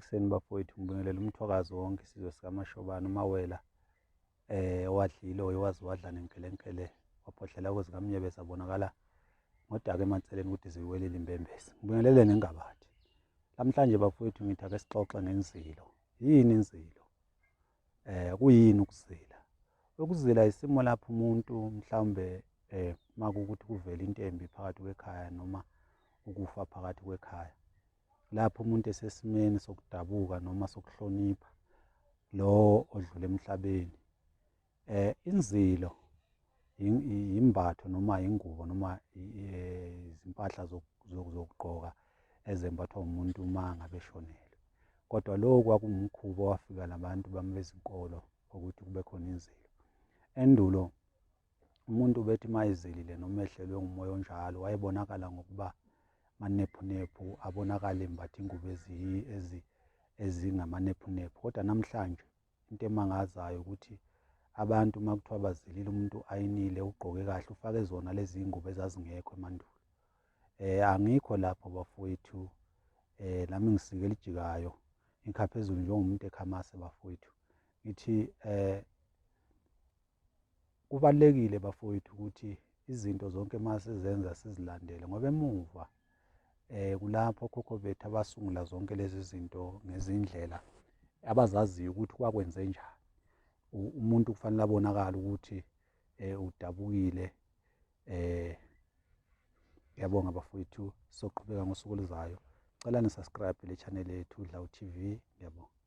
ekuseni bafowethu ngibingelela umthwakazi wonke isizwe sikaMashobane umawela wadlile oyewazi wadla nenkelenkele waphohlela kwezikamnyebeza abonakala ngodaka emanseleni ukuthi ziwelile imbembezi. Ngibingelele nengabathi. Namhlanje bafowethu ngithi ake sixoxe ngenzilo. Yini inzilo? Kuyini ukuzila? Ukuzila isimo lapho umuntu mhlawumbe makuwukuthi kuvela into embi phakathi kwekhaya noma ukufa phakathi kwekhaya. Lapho umuntu esesimeni sokudabuka noma sokuhlonipha lo odlule emhlabeni. Inzilo imbatho noma ingubo noma izimpahla zokugqoka ezembathwa umuntu uma ngabe eshonelwe. Kodwa lokhu kwakuwumkhuba owafika labantu bami bezinkolo ukuthi kube khona inzilo. Endulo umuntu bethi mayezilile noma ehlelwe ngumoya onjalo wayebonakala ngokuba manephunephu, abonakala embatha ingubo ezingamanephu. Kodwa namhlanje into emangazayo ukuthi abantu uma kuthiwa bazilile umuntu ayinile ugqoke kahle ufake zona lezi ngubo ezazingekho emandulo. Angikho lapho bafowethu, nami ngisike elijikayo ngikha phezulu njengomuntu ekhamase bafowethu. Ngithi kubalulekile bafowethu ukuthi izinto zonke uma sizenza sizilandele ngoba emuva kulapho okhokho bethu abasungula zonke lezi zinto ngezindlela abazaziyo ukuthi kwakwenze njani. Umuntu kufanele abonakale ukuthi udabukile. Ngiyabonga bafowethu, soqhubeka ngosuku oluzayo. Cela nisubscribe le channel yethu Dlawu TV. Ngiyabonga.